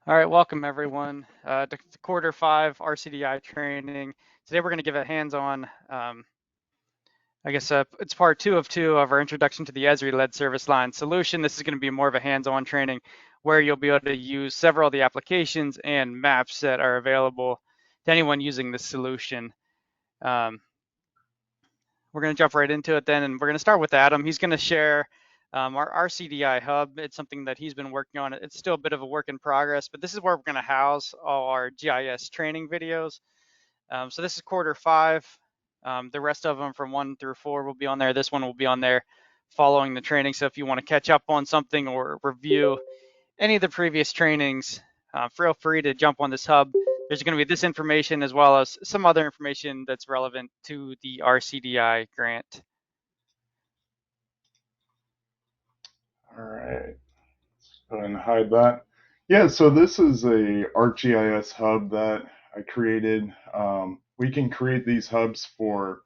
All right, welcome everyone to quarter 5 RCDI training. Today we're going to give a hands-on, it's part 2 of our introduction to the Esri led service line solution. This is going to be more of a hands-on training where you'll be able to use several of the applications and maps that are available to anyone using this solution. We're going to jump right into it then, and we're going to start with Adam. He's going to share our RCDI Hub. It's something that he's been working on. It's still a bit of a work in progress, but this is where we're going to house all our GIS training videos. So this is quarter 5. The rest of them from 1 through 4 will be on there. This one will be on there following the training. So if you want to catch up on something or review any of the previous trainings, feel free to jump on this hub. There's going to be this information as well as some other information that's relevant to the RCDI grant. All right, let's go ahead and hide that. Yeah, so this is a ArcGIS hub that I created. We can create these hubs for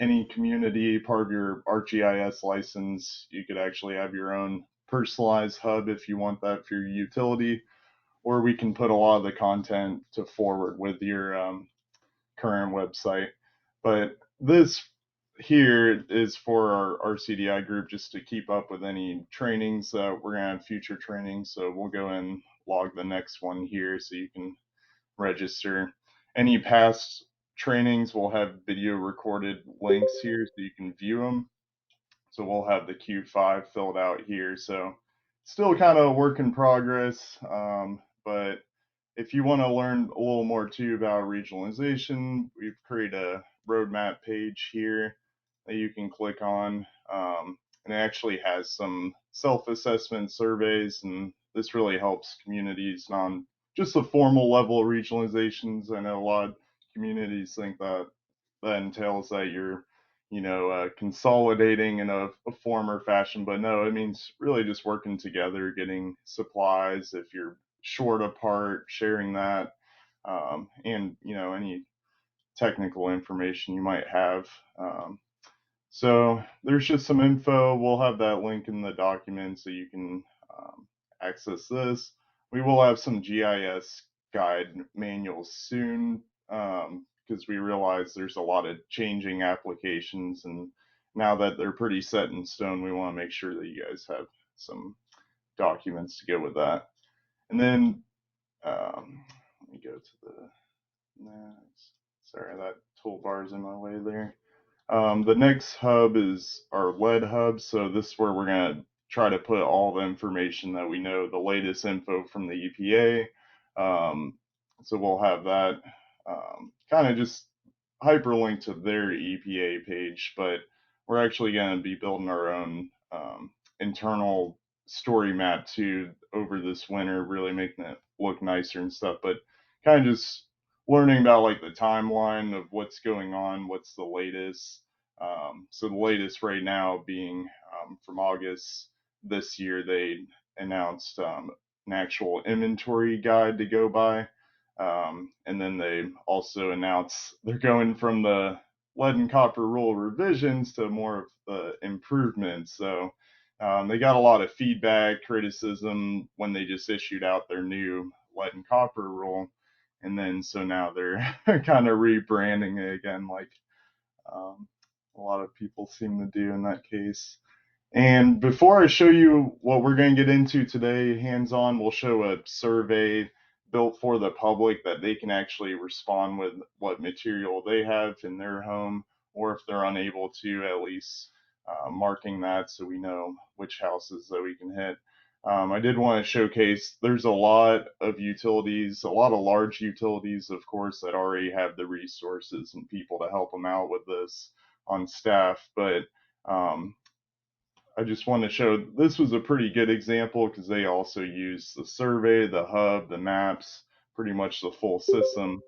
any community, part of your ArcGIS license. You could actually have your own personalized hub if you want that for your utility, or we can put a lot of the content to forward with your current website. But this here is for our RCDI group just to keep up with any trainings. We're going to have future trainings, so we'll go and log the next one here so you can register. Any past trainings will have video recorded links here so you can view them. So we'll have the Q5 filled out here. So still kind of a work in progress, but if you want to learn a little more too about regionalization, we've created a roadmap page here that you can click on. And it actually has some self-assessment surveys, and this really helps communities on just the formal level of regionalizations. I know a lot of communities think that that entails that you're consolidating in a form or fashion, but no, it means really just working together, getting supplies if you're short apart, sharing that, and any technical information you might have. So there's just some info. We'll have that link in the document so you can access this. We will have some GIS guide manuals soon because we realize there's a lot of changing applications, and now that they're pretty set in stone, we want to make sure that you guys have some documents to go with that. And then let me go to the next. Sorry, that toolbar is in my way there. The next hub is our lead hub. So this is where we're going to try to put all the information that we know, the latest info from the EPA. So we'll have that kind of just hyperlink to their EPA page, but we're actually going to be building our own internal story map too over this winter, really making it look nicer and stuff. But kind of just learning about like the timeline of what's going on, what's the latest. So the latest right now being from August this year, they announced an actual inventory guide to go by. And then they also announced they're going from the lead and copper rule revisions to more of the improvements. So they got a lot of feedback, criticism when they just issued out their new lead and copper rule. And then so now they're kind of rebranding it again, like a lot of people seem to do in that case. And before I show you what we're going to get into today, hands-on, we'll show a survey built for the public that they can actually respond with what material they have in their home, or if they're unable to, at least marking that so we know which houses that we can hit. I did want to showcase there's a lot of utilities, a lot of large utilities, of course, that already have the resources and people to help them out with this on staff, but I just want to show this was a pretty good example because they also use the survey, the hub, the maps, pretty much the full system.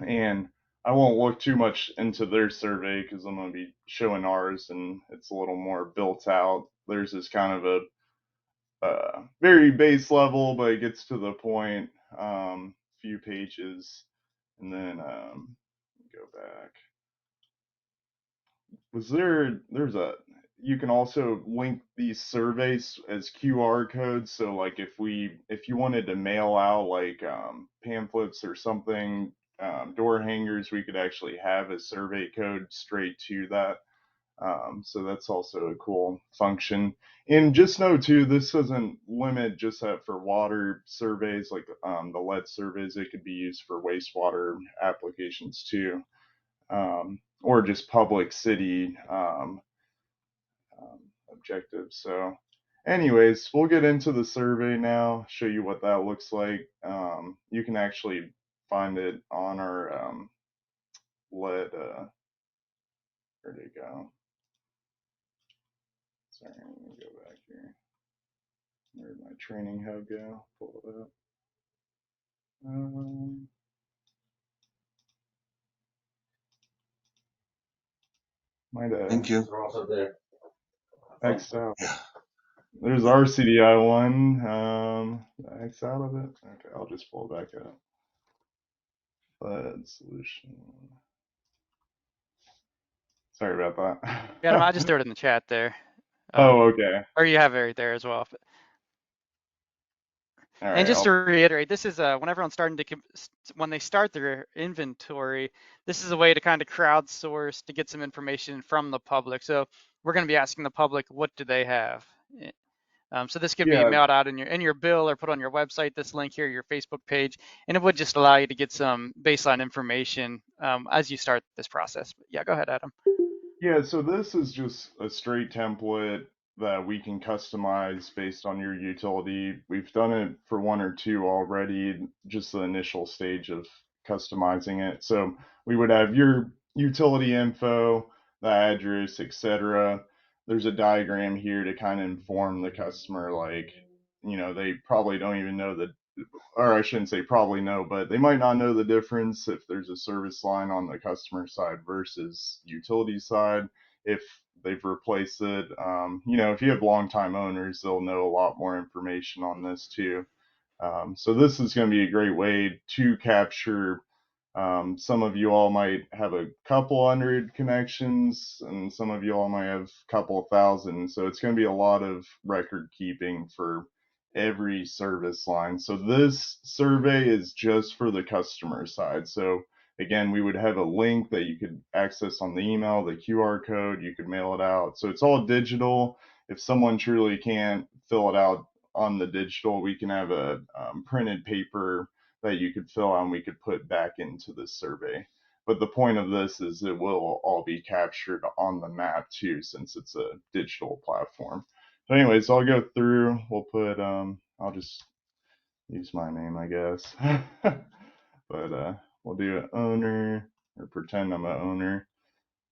And I won't look too much into their survey because I'm going to be showing ours and it's a little more built out. Theirs is kind of a very base level, but it gets to the point, few pages. And then go back. There's a you can also link these surveys as QR codes. So like if you wanted to mail out like pamphlets or something, door hangers, we could actually have a survey code straight to that. So that's also a cool function. And just know too, this doesn't limit just that for water surveys, like the lead surveys. It could be used for wastewater applications too, or just public city objectives. So, anyways, we'll get into the survey now. Show you what that looks like. You can actually find it on our lead. Where'd it go? Sorry, let me go back here. Where'd my training hub go? Pull it up. Um, might have Thank you. They're also there. X out. There's RCDI one. X out of it. Okay, I'll just pull it back up. Lead solution. Sorry about Yeah, I just that. threw it in the chat there. Oh, okay. Or you have it right there as well. All And right. just to reiterate, this is when everyone's starting to, when they start their inventory, this is a way to kind of crowdsource to get some information from the public. So we're going to be asking the public, what do they have? So this could be Yeah, mailed out in your bill or put on your website, this link here, your Facebook page, and it would just allow you to get some baseline information as you start this process. But yeah, go ahead, Adam. yeah, so this is just a straight template that we can customize based on your utility. We've done it for one or two already, just the initial stage of customizing it. So we would have your utility info, the address, etc. There's a diagram here to kind of inform the customer, like, they probably don't even know the, or I shouldn't say probably know, but they might not know the difference if there's a service line on the customer side versus utility side. If they've replaced it, if you have longtime owners, they'll know a lot more information on this too. So this is going to be a great way to capture. Some of you all might have a couple hundred connections, and some of you all might have a couple thousand. So it's going to be a lot of record keeping for every service line. So this survey is just for the customer side. So again, we would have a link that you could access on the email, the QR code, you could mail it out. So it's all digital. If someone truly can't fill it out on the digital, we can have a printed paper that you could fill out and we could put back into the survey. But the point of this is it will all be captured on the map too, since it's a digital platform. So anyways, I'll go through. We'll put I'll just use my name, I guess. But we'll do an owner or pretend I'm an owner.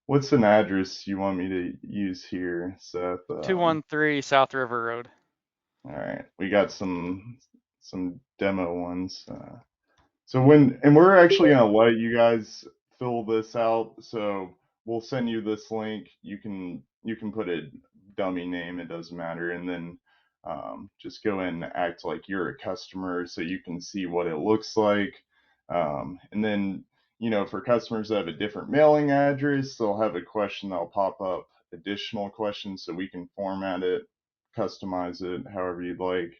What's an address you want me to use here, Seth? 213 South River Road. All right, we got some demo ones. So we're actually gonna let you guys fill this out. So we'll send you this link. You can put a dummy name. It doesn't matter, and then just go in and act like you're a customer, so you can see what it looks like. And then for customers that have a different mailing address, they'll have a question that'll pop up, additional questions, so we can format it, customize it however you'd like.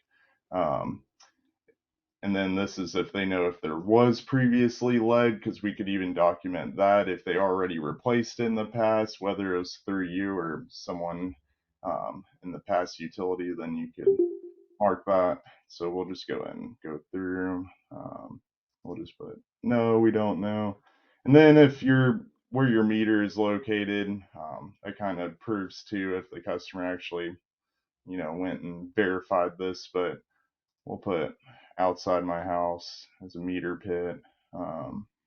Um, and then this is if they know if there was previously lead, because we could even document that if they already replaced it in the past, whether it was through you or someone in the past utility, then you could mark that. So we'll just go ahead and go through. We'll just put no, we don't know. And then if you're where your meter is located, that kind of proves too if the customer actually, went and verified this, but we'll put outside my house as a meter pit.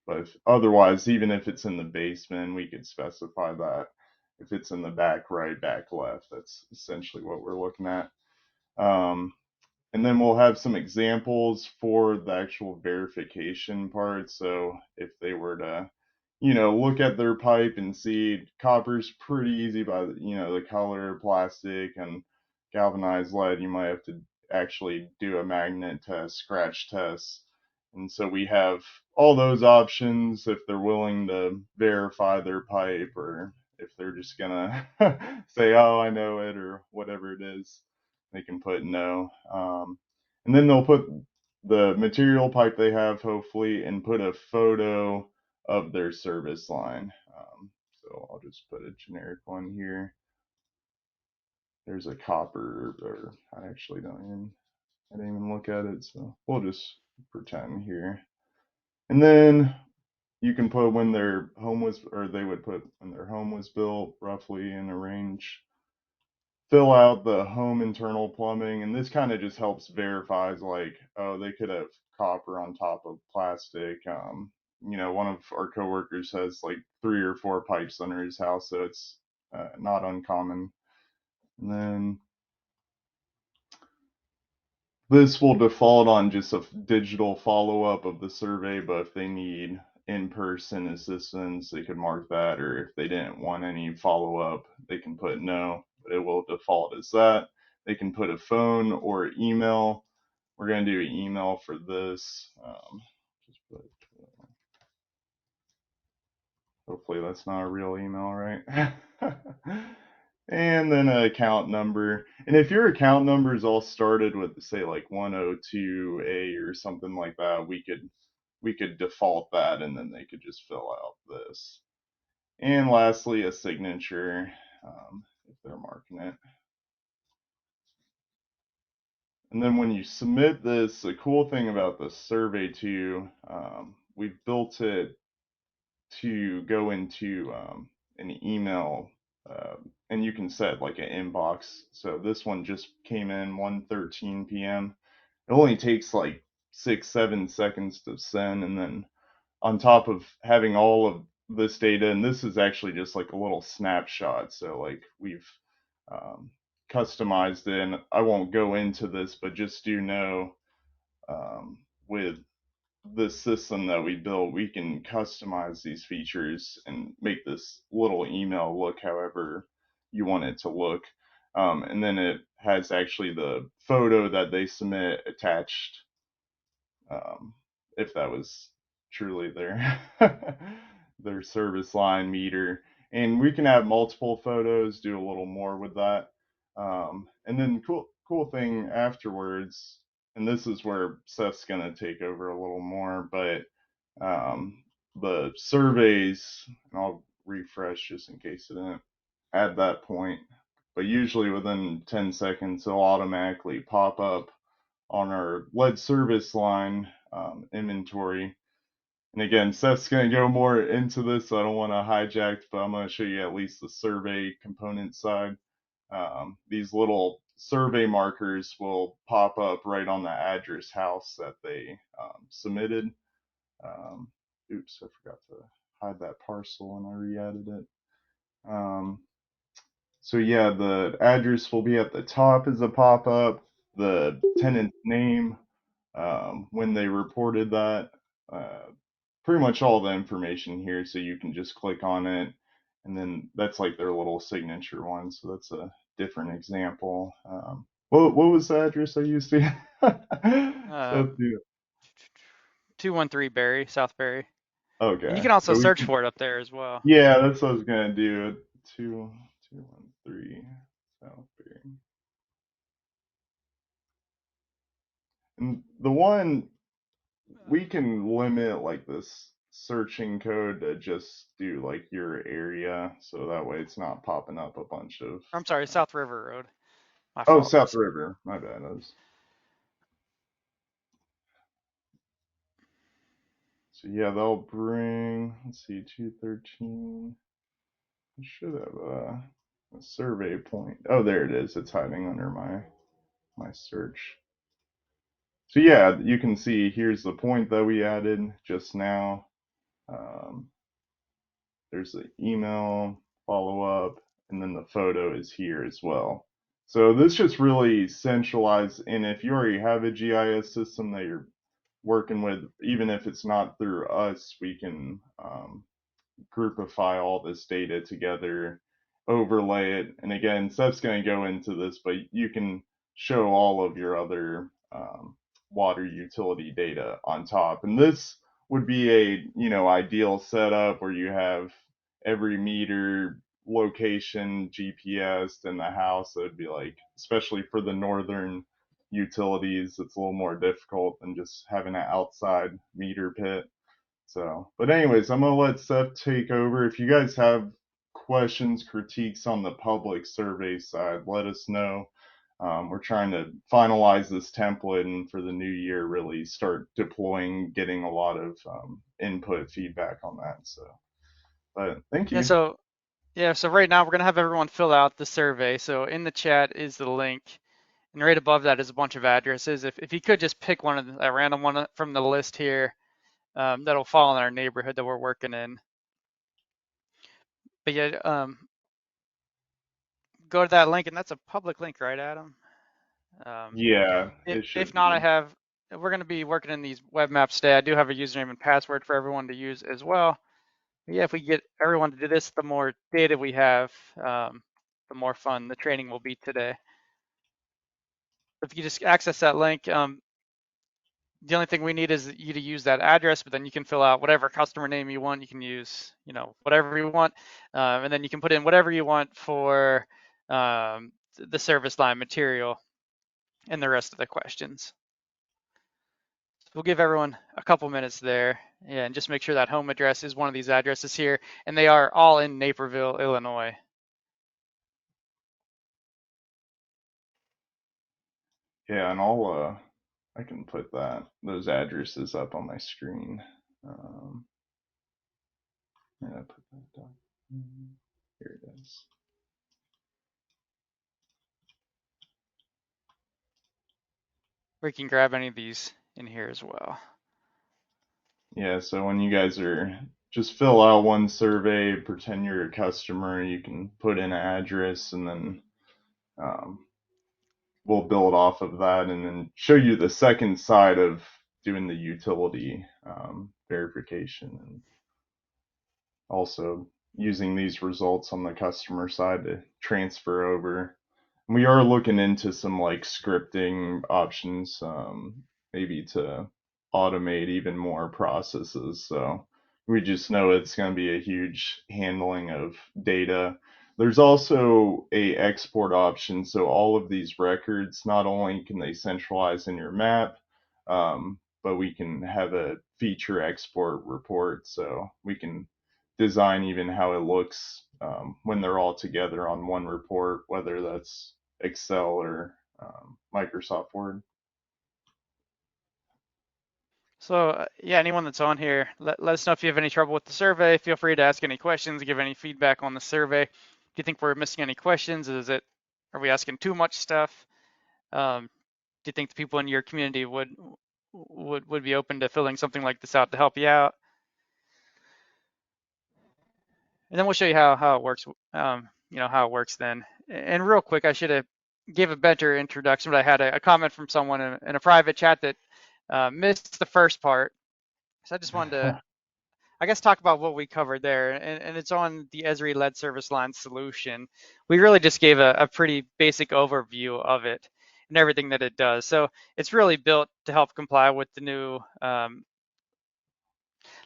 But otherwise, even if it's in the basement, we could specify that. If it's in the back right, back left, that's essentially what we're looking at. Um, and then we'll have some examples for the actual verification part. So if they were to, look at their pipe and see copper's pretty easy by the color, plastic, and galvanized lead, you might have to actually do a magnet test, scratch test. And so we have all those options if they're willing to verify their pipe or if they're just gonna say, "Oh, I know it," or whatever it is, they can put no. And then they'll put the material pipe they have, hopefully, and put a photo of their service line. So I'll just put a generic one here. There's a copper, or I didn't even look at it, so we'll just pretend here. And then you can put when their home was, or they would put when their home was built, roughly in a range. Fill out the home internal plumbing, and this kind of just helps verifies like, oh, they could have copper on top of plastic. One of our coworkers has like 3 or 4 pipes under his house, so it's not uncommon. And then this will default on just a digital follow-up of the survey, but if they need in-person assistance, they could mark that, or if they didn't want any follow-up, they can put no, but it will default as that. They can put a phone or email. We're going to do email for this. Just put, hopefully that's not a real email, right? And then an account number. And if your account number is all started with say like 102A or something like that, we could default that, and then they could just fill out this. And lastly, a signature, if they're marking it. And then when you submit this, the cool thing about the survey too, we've built it to go into an email, and you can set like an inbox. So this one just came in 1:13 p.m. It only takes like 6-7 seconds to send, and then on top of having all of this data, and this is actually just like a little snapshot. So like we've um, customized it, and I won't go into this, but just do know with this system that we built, we can customize these features and make this little email look however you want it to look. And then it has actually the photo that they submit attached, um, if that was truly their their service line meter. And we can have multiple photos, do a little more with that. And then cool thing afterwards, and this is where Seth's gonna take over a little more, but the surveys, and I'll refresh just in case it didn't at that point, but usually within 10 seconds it'll automatically pop up on our lead service line inventory. And again, Seth's going to go more into this, so I don't want to hijack, but I'm going to show you at least the survey component side. These little survey markers will pop up right on the address house that they submitted. Um, Oops, I forgot to hide that parcel and I re-added it. So yeah, the address will be at the top as a pop-up, the tenant's name, when they reported that, uh, pretty much all the information here, so you can just click on it, and then that's like their little signature one, so that's a different example. What was the address I used to? Uh, So, yeah. 213 Barry, South Barry. And you Okay, can also so we search can, for it up there as well. yeah, that's what I was gonna do. 2213 Southbury. And the one we can limit like this searching code to just do like your area, so that way it's not popping up a bunch of I'm sorry, South River Road. My oh, fault. South River, my bad. So yeah, they'll bring, let's see, 213. I should have a survey point. Oh, there it is. It's hiding under my search. So yeah, you can see here's the point that we added just now. Um, there's the email follow up, and then the photo is here as well. So this just really centralized, and if you already have a GIS system that you're working with, even if it's not through us, we can groupify all this data together, overlay it. And again, Seth's going to go into this, but you can show all of your other water utility data on top. And this would be a ideal setup where you have every meter location GPS in the house, it would be like, especially for the northern utilities, it's a little more difficult than just having an outside meter pit. So, but anyways, I'm gonna let Seth take over. If you guys have questions, critiques on the public survey side, let us know. We're trying to finalize this template and for the new year really start deploying, getting a lot of input feedback on that. So, but thank Yeah, you. so right now we're gonna have everyone fill out the survey. So in the chat is the link, and right above that is a bunch of addresses. If you could just pick one of a random one from the list here, that'll fall in our neighborhood that we're working in. But yeah, go to that link, and that's a public link, right, Adam? Um, Yeah, if, it if should not, be. we're going to be working in these web maps today. I do have a username and password for everyone to use as well. But yeah, if we get everyone to do this, the more data we have, the more fun the training will be today. If you just access that link, the only thing we need is you to use that address, but then you can fill out whatever customer name you want. You can use, whatever you want, and then you can put in whatever you want for the service line material and the rest of the questions. We'll give everyone a couple minutes there, yeah, and just make sure that home address is one of these addresses here, and they are all in Naperville, Illinois. Yeah, and I can put those addresses up on my screen. Yeah, put that down. Here it is. We can grab any of these in here as well. Yeah, so when you guys are just fill out one survey, pretend you're a customer, you can put in an address, and then um, we'll build off of that and then show you the second side of doing the utility verification and also using these results on the customer side to transfer over. We are looking into some like scripting options, maybe to automate even more processes. So we just know it's going to be a huge handling of data. There's also a export option, so all of these records not only can they centralize in your map, but we can have a feature export report, so we can design even how it looks when they're all together on one report, whether that's Excel or Microsoft Word. So yeah, anyone that's on here, let us know if you have any trouble with the survey. Feel free to ask any questions, give any feedback on the survey. Do you think we're missing any questions? Are we asking too much stuff? Do you think the people in your community would be open to filling something like this out to help you out? And then we'll show you how it works. How it works then. And real quick, I should have gave a better introduction, but I had a comment from someone in a private chat that missed the first part. So I just wanted to, I guess, talk about what we covered there, and it's on the Esri led service line solution. We really just gave a pretty basic overview of it and everything that it does. So it's really built to help comply with the new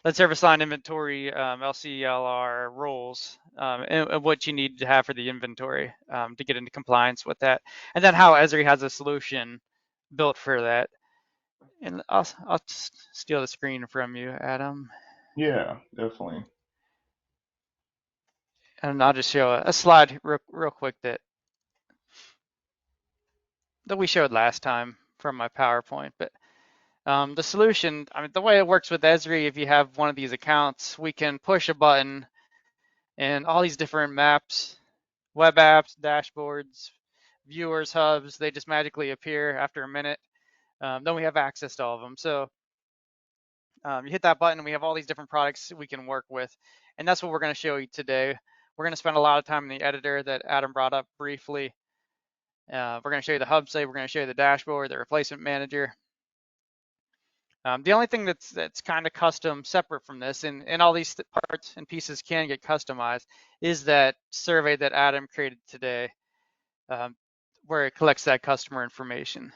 led service line inventory LCLR rules, and what you need to have for the inventory to get into compliance with that, and then how Esri has a solution built for that. And I'll steal the screen from you, Adam. Yeah, definitely. And I'll just show a slide real quick that we showed last time from my PowerPoint. But the solution, I mean, the way it works with Esri, if you have one of these accounts, we can push a button and all these different maps, web apps, dashboards, viewers, hubs, they just magically appear after a minute. Then we have access to all of them. So you hit that button and we have all these different products we can work with. And that's what we're going to show you today. We're going to spend a lot of time in the editor that Adam brought up briefly. We're going to show you the hub site. We're going to show you the dashboard, the replacement manager. The only thing that's kind of custom separate from this, and all these parts and pieces can get customized, is that survey that Adam created today, where it collects that customer information.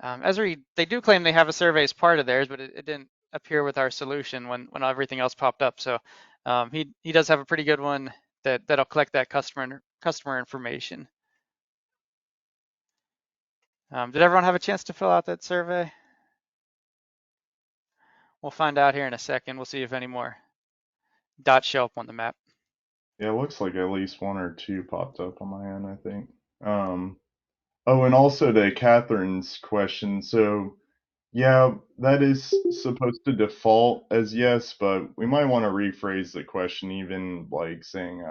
Esri, they do claim they have a survey as part of theirs, but it didn't appear with our solution when everything else popped up. So He does have a pretty good one that'll collect that customer information. Did everyone have a chance to fill out that survey? We'll find out here in a second. We'll see if any more dots show up on the map. Yeah, it looks like at least one or two popped up on my end, I think. Oh, and also to Catherine's question, so yeah, that is supposed to default as yes, but we might want to rephrase the question, even like saying,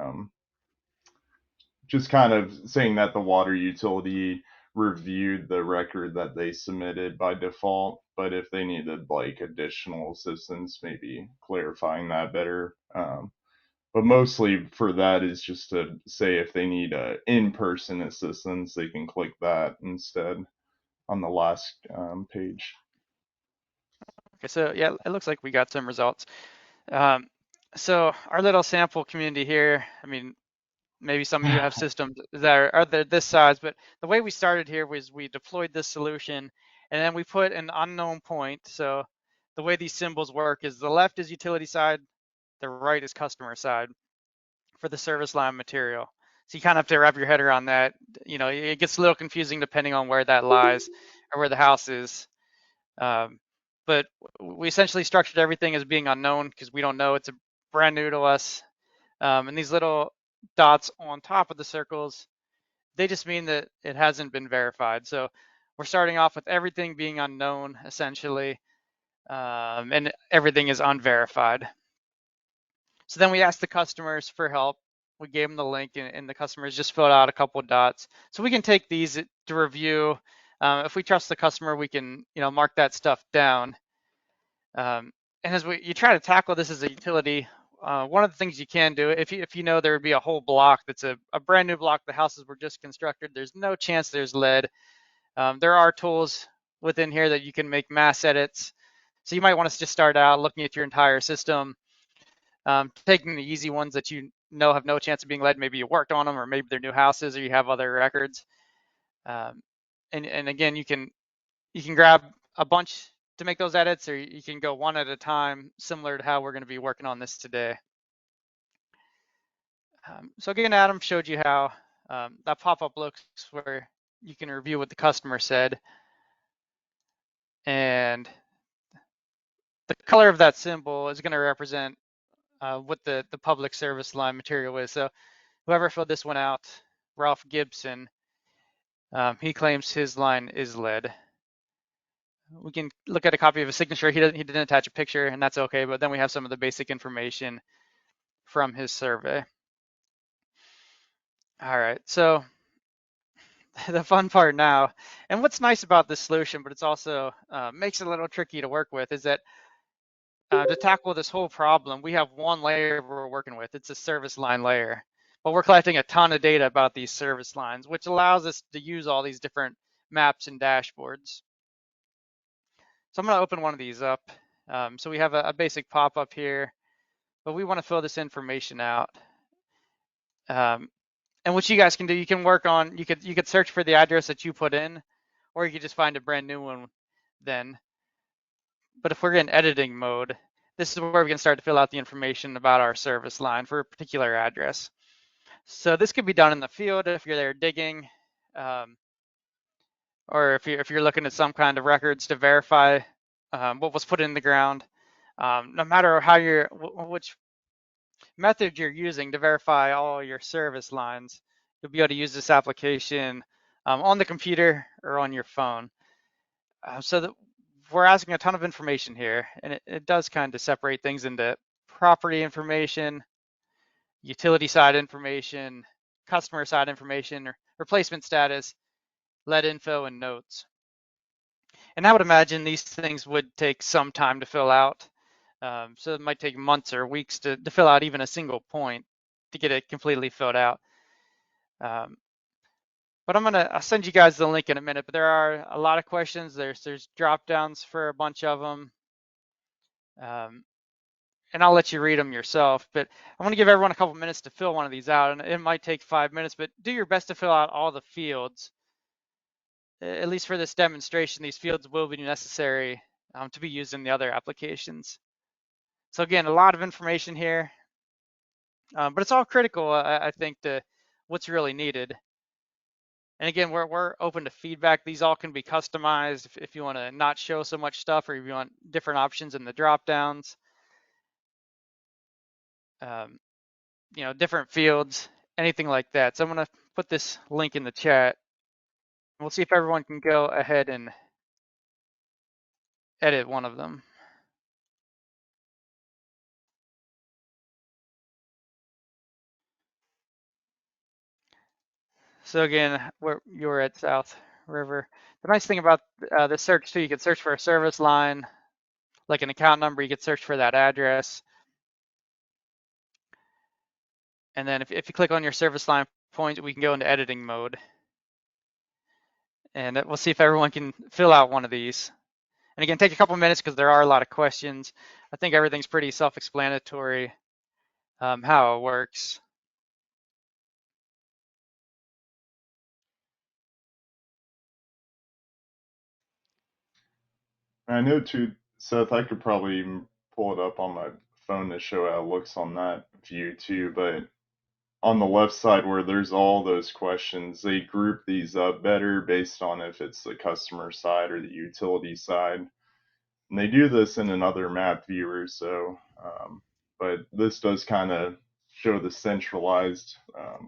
just kind of saying that the water utility reviewed the record that they submitted by default, but if they needed like additional assistance, maybe clarifying that better. But mostly for that is just to say if they need in-person assistance, they can click that instead on the last page. Okay, so yeah, it looks like we got some results. Um, so our little sample community here, I mean, maybe some of you have systems that are this size, but the way we started here was we deployed this solution and then we put an unknown point. So the way these symbols work is the left is utility side, the right is customer side for the service line material. So you kind of have to wrap your head around that. You know, it gets a little confusing depending on where that lies or where the house is. Um, but we essentially structured everything as being unknown because we don't know. It's brand new to us. And these little dots on top of the circles, they just mean that it hasn't been verified. So we're starting off with everything being unknown essentially, and everything is unverified. So then we asked the customers for help. We gave them the link, and the customers just filled out a couple of dots. So we can take these to review. If we trust the customer, we can, mark that stuff down. And as you try to tackle this as a utility, one of the things you can do, if you know there would be a whole block that's a brand new block, the houses were just constructed, there's no chance there's lead. There are tools within here that you can make mass edits. So you might want to just start out looking at your entire system, taking the easy ones that you know have no chance of being lead. Maybe you worked on them, or maybe they're new houses, or you have other records. And again, you can grab a bunch to make those edits, or you can go one at a time, similar to how we're going to be working on this today. So again, Adam showed you how that pop-up looks, where you can review what the customer said. And the color of that symbol is going to represent what the public service line material is. So whoever filled this one out, Ralph Gibson, he claims his line is lead. We can look at a copy of his signature. He didn't attach a picture, and that's okay, but then we have some of the basic information from his survey. All right, so the fun part now, and what's nice about this solution, but it's also makes it a little tricky to work with, is that to tackle this whole problem, we have one layer we're working with. It's a service line layer, but we're collecting a ton of data about these service lines, which allows us to use all these different maps and dashboards. So I'm going to open one of these up. So we have a basic pop-up here, but we want to fill this information out. And what you guys can do, you can work on, you could search for the address that you put in, or you could just find a brand new one then. But if we're in editing mode, this is where we can start to fill out the information about our service line for a particular address. So this could be done in the field if you're there digging, or if you're looking at some kind of records to verify what was put in the ground. No matter how which method you're using to verify all your service lines, you'll be able to use this application on the computer or on your phone. So we're asking a ton of information here, and it does kind of separate things into property information, utility side information, customer side information, replacement status, lead info, and notes. And I would imagine these things would take some time to fill out. So it might take months or weeks to fill out even a single point to get it completely filled out. But I'll send you guys the link in a minute, but there are a lot of questions. There's drop downs for a bunch of them. And I'll let you read them yourself, but I want to give everyone a couple minutes to fill one of these out, and it might take 5 minutes, but do your best to fill out all the fields. At least for this demonstration, these fields will be necessary to be used in the other applications. So again, a lot of information here. But it's all critical, I think, to what's really needed. And again, we're open to feedback. These all can be customized if you want to not show so much stuff, or if you want different options in the drop downs, um, different fields, anything like that. So I'm going to put this link in the chat. We'll see if everyone can go ahead and edit one of them. So again, you're at South River. The nice thing about this search too, you can search for a service line, like an account number. You could search for that address, and then if you click on your service line point, we can go into editing mode, and we'll see if everyone can fill out one of these. And again, take a couple minutes because there are a lot of questions. I think everything's pretty self-explanatory, how it works. I know too, Seth, I could probably even pull it up on my phone to show how it looks on that view too, but on the left side where there's all those questions, they group these up better based on if it's the customer side or the utility side. And they do this in another map viewer, so, but this does kind of show the centralized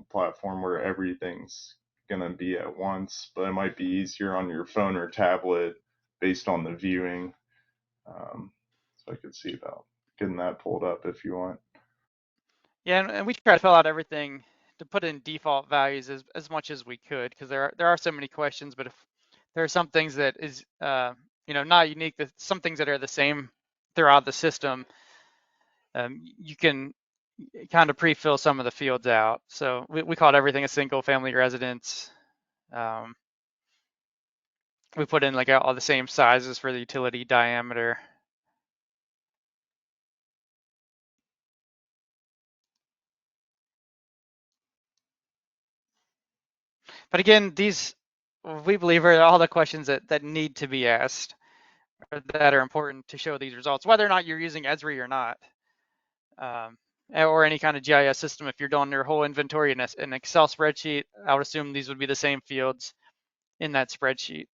platform where everything's going to be at once, but it might be easier on your phone or tablet based on the viewing. So I could see about getting that pulled up if you want. Yeah, and we try to fill out everything to put in default values as much as we could, because there are so many questions. But if there are some things that is not unique, that some things that are the same throughout the system, you can kind of pre-fill some of the fields out. So we called everything a single family residence. Um, we put in like all the same sizes for the utility diameter. But again, these we believe are all the questions that need to be asked, or that are important to show these results, whether or not you're using Esri or not, um, or any kind of GIS system. If you're doing your whole inventory in an Excel spreadsheet, I would assume these would be the same fields in that spreadsheet.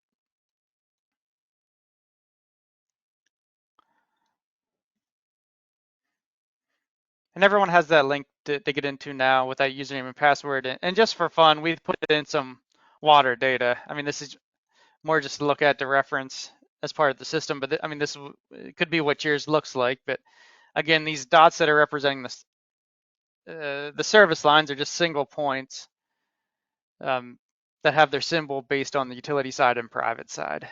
And everyone has that link to get into now with that username and password. And just for fun, we put in some water data. I mean, this is more just to look at the reference as part of the system, but I mean, this could be what yours looks like. But again, these dots that are representing the service lines are just single points um, that have their symbol based on the utility side and private side.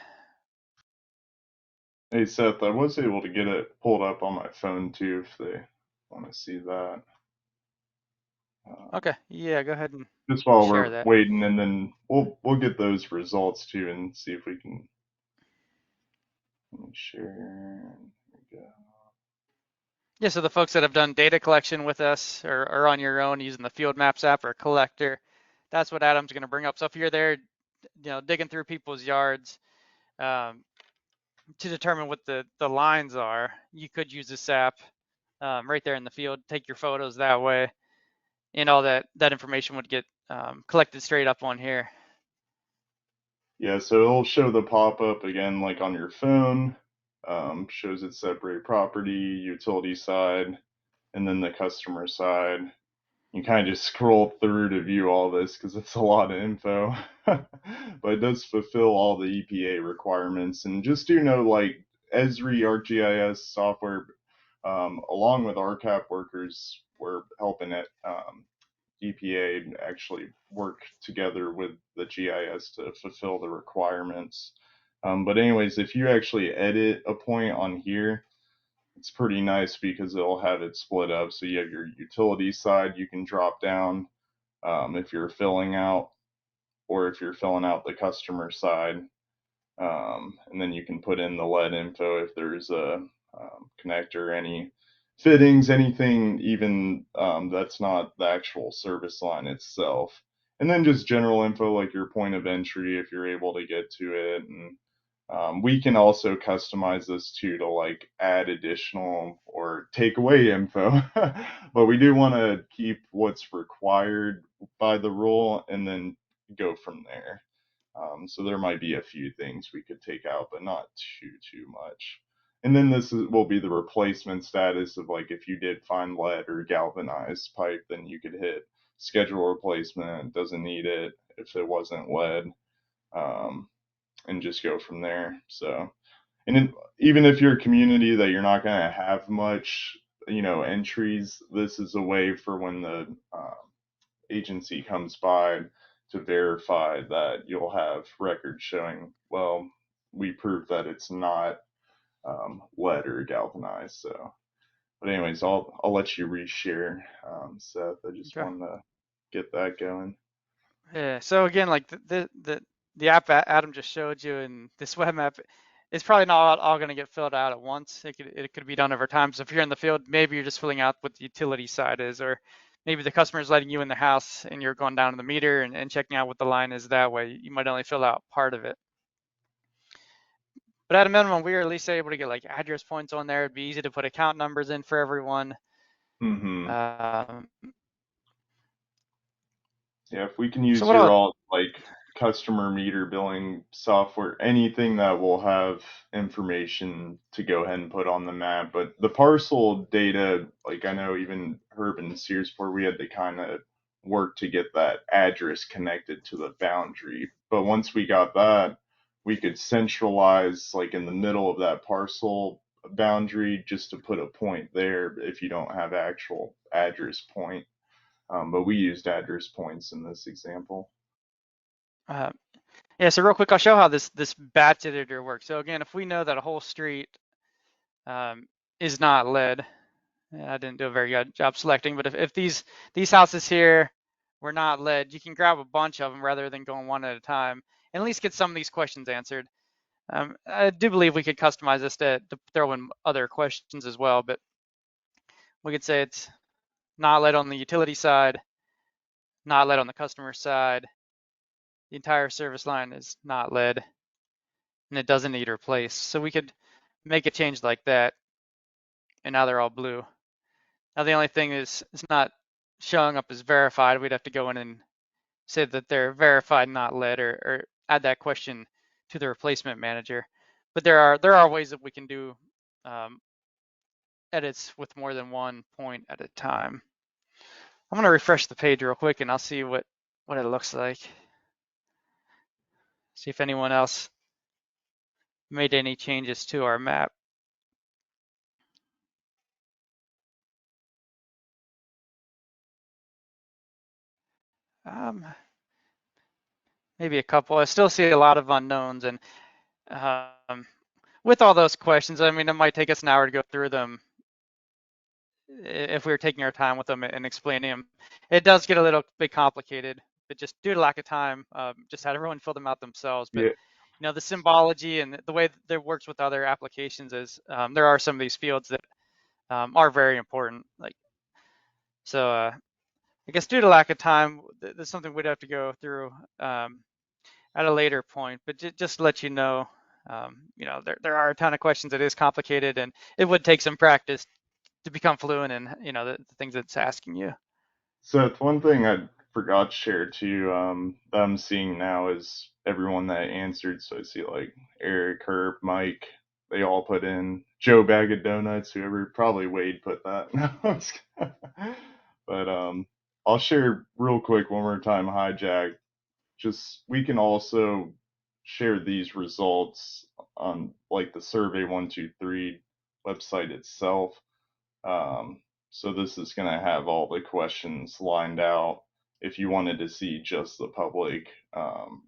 Hey Seth, I was able to get it pulled up on my phone too if they want to see that. Okay, yeah, go ahead and Just while share we're that. waiting, and then we'll get those results too and see if we can share. There we go. Yeah, so the folks that have done data collection with us or on your own using the Field Maps app or collector, that's what Adam's going to bring up. So if you're there, digging through people's yards um, to determine what the lines are, you could use this app right there in the field, take your photos that way, and all that information would get collected straight up on here. Yeah, so it'll show the pop-up again like on your phone. Shows it separate property, utility side, and then the customer side. You kind of just scroll through to view all this because it's a lot of info. But it does fulfill all the EPA requirements. And just to know, like Esri ArcGIS software, along with RCAP workers, we're helping it. EPA actually work together with the GIS to fulfill the requirements. But anyways, if you actually edit a point on here, it's pretty nice because it'll have it split up. So you have your utility side you can drop down if you're filling out, or if you're filling out the customer side. And then you can put in the lead info if there's a connector, any fittings, anything even that's not the actual service line itself. And then just general info like your point of entry if you're able to get to it, and We can also customize this too to like add additional or take away info, but we do want to keep what's required by the rule and then go from there. So there might be a few things we could take out, but not too much. And then will be the replacement status of like if you did find lead or galvanized pipe, then you could hit schedule replacement, doesn't need it if it wasn't lead, um, and just go from there. So, and even if you're a community that you're not going to have much, entries, this is a way for when the agency comes by to verify that you'll have records showing, well, we proved that it's not lead or galvanized. So, but anyways, I'll let you reshare, Seth. I just Okay. wanted to get that going. Yeah. So again, like the app Adam just showed you and this web map, it's probably not all going to get filled out at once. It could be done over time. So if you're in the field, maybe you're just filling out what the utility side is, or maybe the customer is letting you in the house and you're going down to the meter and checking out what the line is that way. You might only fill out part of it. But at a minimum, we are at least able to get like address points on there. It'd be easy to put account numbers in for everyone. Mm-hmm. Um, Yeah, if we can so use what your else? all like customer meter billing software, anything that will have information to go ahead and put on the map. But the parcel data, like I know even Herb and Searsport, we had to kind of work to get that address connected to the boundary. But once we got that, we could centralize like in the middle of that parcel boundary just to put a point there if you don't have actual address point, but we used address points in this example. Uh, yeah. So real quick, I'll show how this batch editor works. So again, if we know that a whole street um, is not lead, I didn't do a very good job selecting, but if these houses here were not lead, you can grab a bunch of them rather than going one at a time, and at least get some of these questions answered. I do believe we could customize this to throw in other questions as well, but we could say it's not lead on the utility side, not lead on the customer side. The entire service line is not lead, and it doesn't need replaced. So we could make a change like that, and now they're all blue. Now the only thing is it's not showing up as verified. We'd have to go in and say that they're verified, not lead, or add that question to the replacement manager. But there are ways that we can do um, edits with more than one point at a time. I'm gonna refresh the page real quick and I'll see what it looks like. See if anyone else made any changes to our map. Um, Maybe a couple. I still see a lot of unknowns, and um, with all those questions, I mean, it might take us an hour to go through them if we were taking our time with them and explaining them. It does get a little bit complicated, but just due to lack of time, just had everyone fill them out themselves. But Yeah. the symbology and the way that it works with other applications is there are some of these fields that are very important. Like so, I guess due to lack of time, that's something we'd have to go through at a later point. But just to let you know, there are a ton of questions. It is complicated, and it would take some practice to become fluent in the things it's asking you. Seth, one thing I forgot to share too, that I'm seeing now is everyone that answered. So I see like Eric, Herb, Mike, they all put in Joe Bag of Donuts, whoever, probably Wade put that. But I'll share real quick one more time, Hijack. Just we can also share these results on like the Survey 123 website itself. Um, so this is going to have all the questions lined out if you wanted to see just the public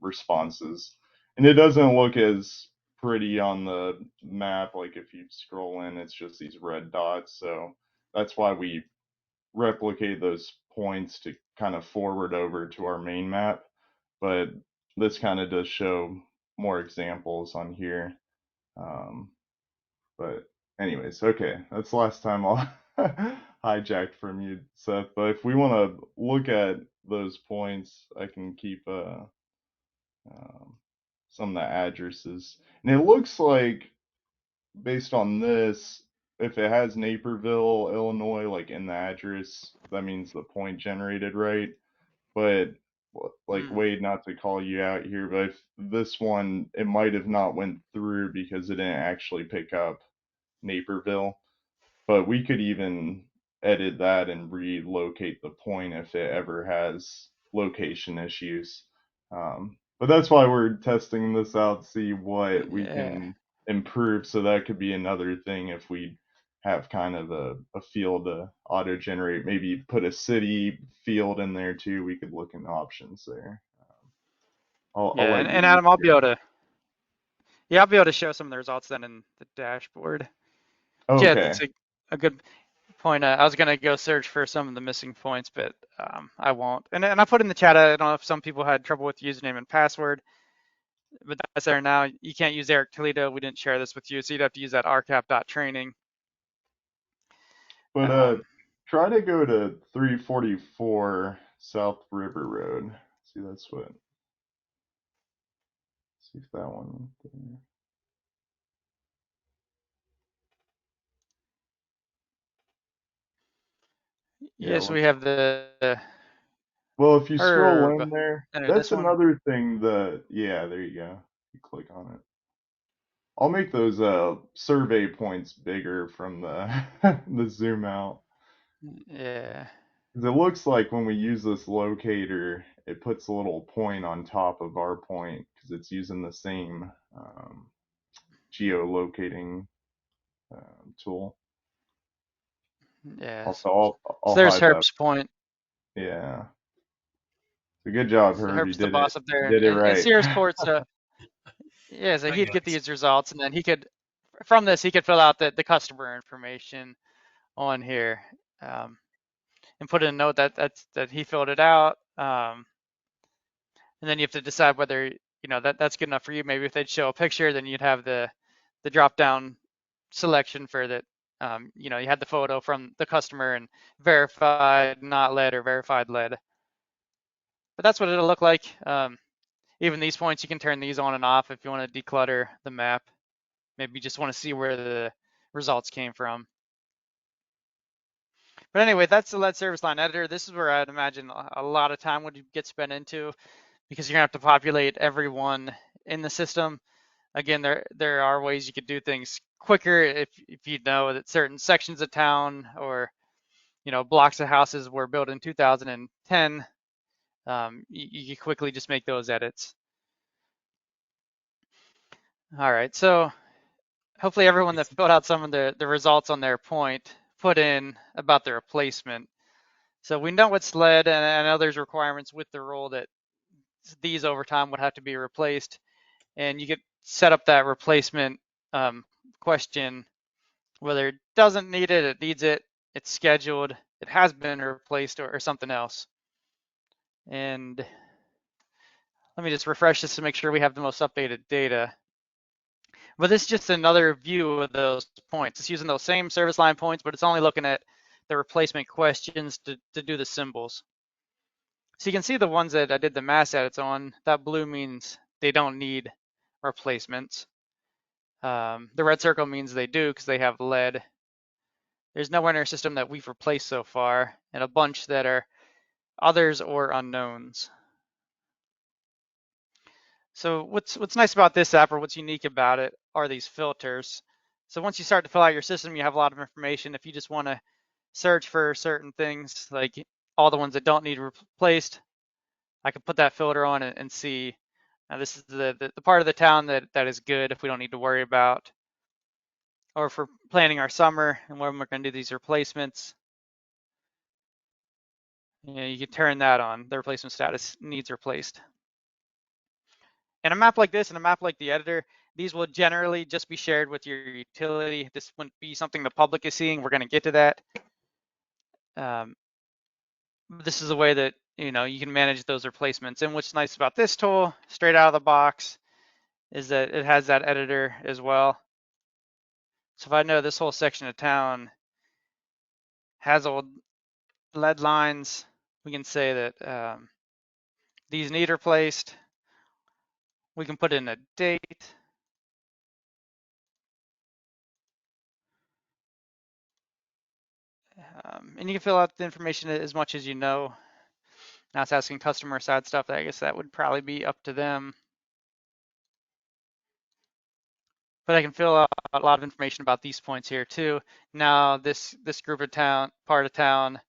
responses. And it doesn't look as pretty on the map. Like if you scroll in, it's just these red dots. So that's why we replicate those points to kind of forward over to our main map. But this kind of does show more examples on here. Um, but anyways, okay, that's the last time I'll hijack from you, Seth. But if we want to look at those points, I can keep um, some of the addresses. And it looks like, based on this, if it has Naperville, Illinois, like in the address, that means the point generated right. But like Mm, Wade, not to call you out here, but if this one, it might have not went through because it didn't actually pick up Naperville. But we could even edit that and relocate the point if it ever has location issues. But that's why we're testing this out, see what we yeah. can improve. So that could be another thing if we have kind of a field to auto generate. Maybe put a city field in there too. We could look into options there. I'll Yeah, let and you. Adam, I'll be able to, yeah, I'll be able to show some of the results then in the dashboard. Yeah, Okay. that's a good point. I was gonna go search for some of the missing points, but I won't. And I put in the chat. I don't know if some people had trouble with username and password, but that's there now. You can't use Eric Toledo. We didn't share this with you, so you'd have to use that RCAP.training. But Um, try to go to 344 South River Road. See, that's what. See if that one. There. Yeah, yes, we looks. have the Well, if you scroll herb. in there, Enter that's this one. another thing that. Yeah, there you go. You click on it. I'll make those survey points bigger from the the zoom out. Yeah, 'Cause it looks like when we use this locator, it puts a little point on top of our point because it's using the same geolocating tool. yeah. Also, I'll So there's hide that. Herb's point. Yeah. So good job, So Herb. You Herb's the did it. boss up there, You and did it and right. Sierra's Port's yeah. So Hi he'd get guys. these results, and then he could, from this, he could fill out the customer information on here, um, and put in a note that he filled it out. And then you have to decide whether that's good enough for you. Maybe if they'd show a picture, then you'd have the drop down selection for that. You had the photo from the customer and verified not lead or verified lead. But that's what it'll look like. Even these points, you can turn these on and off if you want to declutter the map. Maybe you just want to see where the results came from. But anyway, that's the lead service line editor. This is where I'd imagine a lot of time would get spent into, because you're gonna have to populate everyone in the system. Again, there are ways you could do things quicker if you know that certain sections of town or blocks of houses were built in 2010. You quickly just make those edits. All right, so hopefully everyone that filled out some of the results on their point put in about the replacement. So we know it's lead, and I know there's requirements with the rule that these over time would have to be replaced, and you could set up that replacement question, whether it doesn't need it, it needs it, it's scheduled, it has been replaced, or something else. And let me just refresh this to make sure we have the most updated data. But this is just another view of those points. It's using those same service line points, but it's only looking at the replacement questions to do the symbols. So you can see the ones that I did the mass edits on. That blue means they don't need replacements. The red circle means they do because they have lead. There's nowhere in our system that we've replaced so far, and a bunch that are others or unknowns. So what's nice about this app, or what's unique about it, are these filters. So once you start to fill out your system, you have a lot of information. If you just want to search for certain things, like all the ones that don't need replaced, I can put that filter on and see. Now this is the part of the town that is good if we don't need to worry about. Or if we're planning our summer and when we're going to do these replacements, you can turn that on. The replacement status needs replaced. And a map like this and a map like the editor, these will generally just be shared with your utility. This wouldn't be something the public is seeing. We're going to get to that. This is a way that you can manage those replacements. And what's nice about this tool, straight out of the box, is that it has that editor as well. So if I know this whole section of town has old lead lines, we can say that these need replaced, We can put in a date. And you can fill out the information as much as you know. Now it's asking customer side stuff. I guess that would probably be up to them. But I can fill out a lot of information about these points here too. Now this group of town, part of town,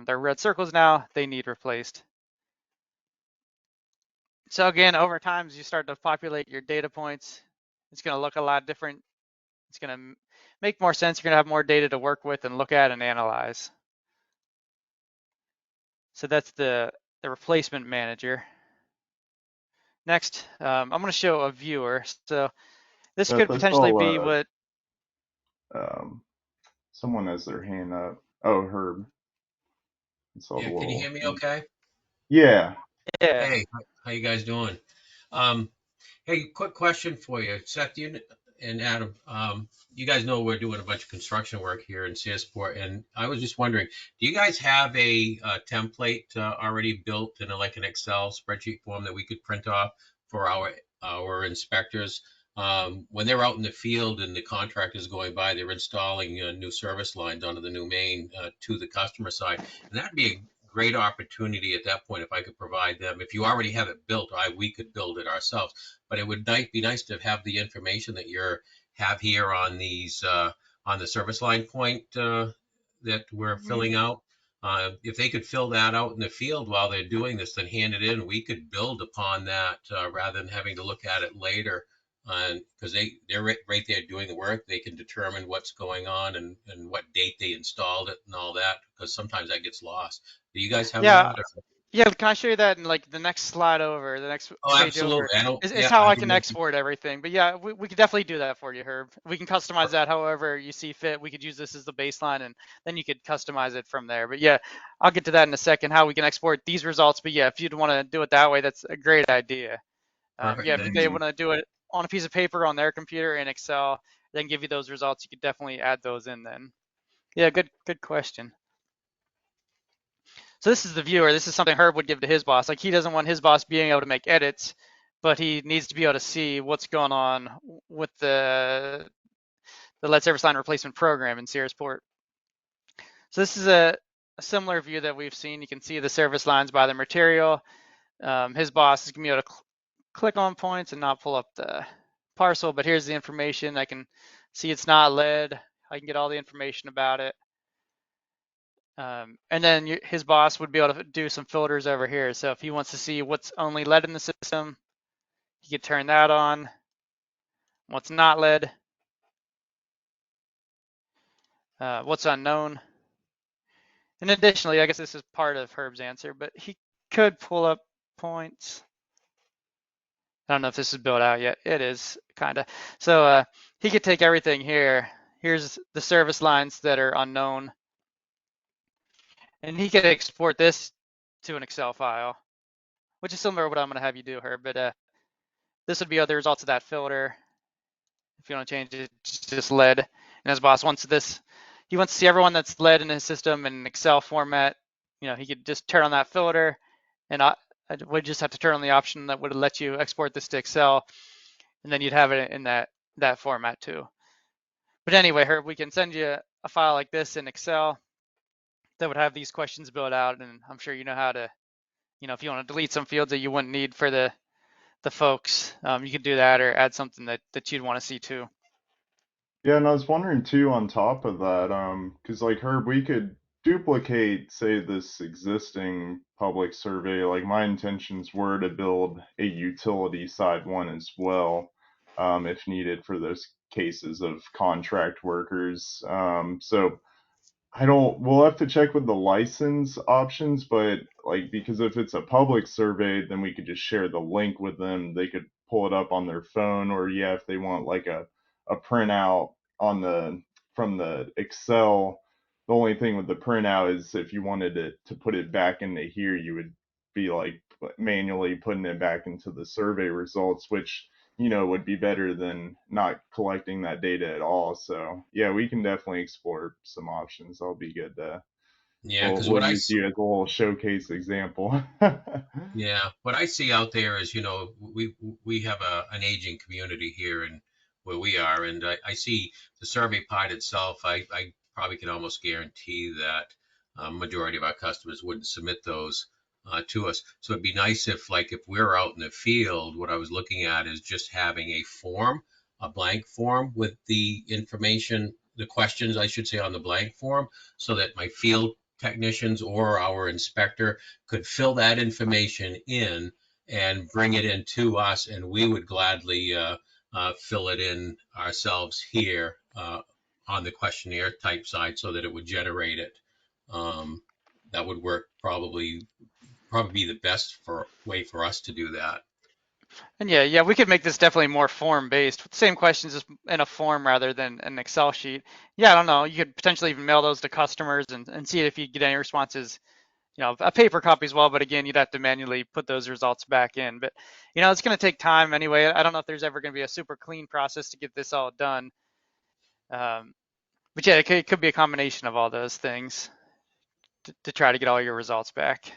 they're red circles now. They need replaced. So again, over time, as you start to populate your data points, it's going to look a lot different. It's going to make more sense. You're going to have more data to work with and look at and analyze. So that's the replacement manager. Next, I'm going to show a viewer. So this Beth, could I potentially be saw what. um, someone has their hand up. Oh, Herb. I saw the Yeah, can you little hear me hand. okay? Yeah. Yeah, Hey, how you guys doing? Um, hey, quick question for you, Seth, you and Adam. You guys know we're doing a bunch of construction work here in Searsport, and I was just wondering, do you guys have a, template already built in like an Excel spreadsheet form that we could print off for our inspectors? When they're out in the field and the contractors going by, they're installing new service lines onto the new main to the customer side, and that'd be a great opportunity at that point if I could provide them. If you already have it built, we could build it ourselves. But it would be nice to have the information that you have here on these on the service line point that we're filling out. If they could fill that out in the field while they're doing this, then hand it in, we could build upon that rather than having to look at it later. Because they're right there doing the work, they can determine what's going on and what date they installed it and all that. Because sometimes that gets lost. Do you guys have yeah, that? Or? yeah. Can I show you that in like the next slide over, the next Oh, page over? absolutely. I don't. Is Yeah, how I I would can love to. export everything. But yeah, we could definitely do that for you, Herb. We can customize that however you see fit. We could use this as the baseline, and then you could customize it from there. But yeah, I'll get to that in a second. How we can export these results. But yeah, if you'd want to do it that way, that's a great idea. Perfect. Yeah, if Thanks. they Hmm. want to do it on a piece of paper on their computer in Excel, then give you those results, you could definitely add those in then. Yeah, good question. So this is the viewer. This is something Herb would give to his boss. Like he doesn't want his boss being able to make edits, but he needs to be able to see what's going on with the lead service line replacement program in Searsport. So this is a similar view that we've seen. You can see the service lines by the material. His boss is gonna be able to click on points and not pull up the parcel, but here's the information. I can see it's not lead. I can get all the information about it. And then his boss would be able to do some filters over here. So if he wants to see what's only lead in the system, he could turn that on. What's not lead, what's unknown. And additionally, I guess this is part of Herb's answer, but he could pull up points. I don't know if this is built out yet. It is kind of. So he could take everything here. Here's the service lines that are unknown. And he could export this to an Excel file, which is similar to what I'm going to have you do, Herb. But this would be other results of that filter. If you want to change it, just lead. And his boss wants this. He wants to see everyone that's lead in his system in an Excel format. He could just turn on that filter, and I would just have to turn on the option that would let you export this to Excel, and then you'd have it in that format too. But anyway, Herb, we can send you a file like this in Excel that would have these questions built out, and I'm sure you know how to, if you want to delete some fields that you wouldn't need for the folks, you could do that or add something that you'd want to see too. Yeah, and I was wondering too on top of that, because like Herb, we could duplicate, say, this existing public survey. Like my intentions were to build a utility side one as well, if needed for those cases of contract workers. So I don't. We'll have to check with the license options, but like because if it's a public survey, then we could just share the link with them. They could pull it up on their phone, or yeah, if they want like a printout on the from the Excel. The only thing with the printout is if you wanted to put it back into here, you would be like manually putting it back into the survey results, which would be better than not collecting that data at all. So yeah, we can definitely explore some options. That'll be good to Yeah, we'll because we'll use you as a little showcase example. yeah, what I see out there is, we have an aging community here and where we are, and I see the survey part itself. I probably can almost guarantee that majority of our customers wouldn't submit those to us. So it'd be nice if we're out in the field, what I was looking at is just having a form, a blank form with the information, the questions, I should say, on the blank form, so that my field technicians or our inspector could fill that information in and bring it in to us, and we would gladly fill it in ourselves here on the questionnaire type side so that it would generate it. Um, that would work probably be the best way for us to do that. And yeah, we could make this definitely more form-based, with the same questions just in a form rather than an Excel sheet. Yeah, I don't know. You could potentially even mail those to customers and see if you get any responses, a paper copy as well. But again, you'd have to manually put those results back in. But, it's going to take time anyway. I don't know if there's ever going to be a super clean process to get this all done. Um, but yeah, it could be a combination of all those things to try to get all your results back.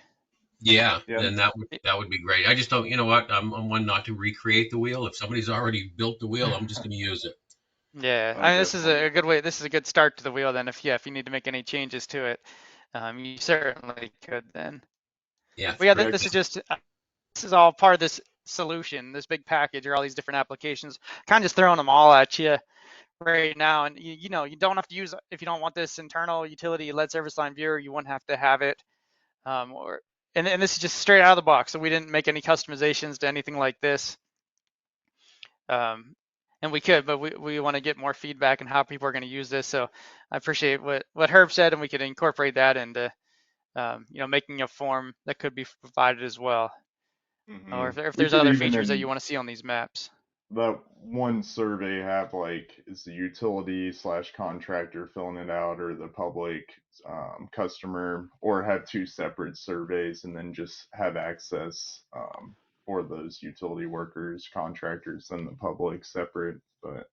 Yeah, Yeah. then that would be great. I just don't, you know what? I'm one not to recreate the wheel. If somebody's already built the wheel, I'm just going to use it. Yeah, Oh, I mean, this is definitely. a good way. This is a good start to the wheel. Then, if you need to make any changes to it, you certainly could then. Yeah, But yeah, Yeah, this is just this is all part of this solution, this big package, or all these different applications. Kind of just throwing them all at you right now, and you don't have to use if you don't want this internal utility lead service line viewer, you wouldn't have to have it. Or and this is just straight out of the box, so we didn't make any customizations to anything like this. Um, and we could, but we want to get more feedback on how people are going to use this. So I appreciate what Herb said, and we could incorporate that into making a form that could be provided as well, or if we there's could other even features that you in want to see on these maps. that one survey have like is the utility slash contractor filling it out or the public customer, or have two separate surveys and then just have access for those utility workers, contractors, and the public separate. But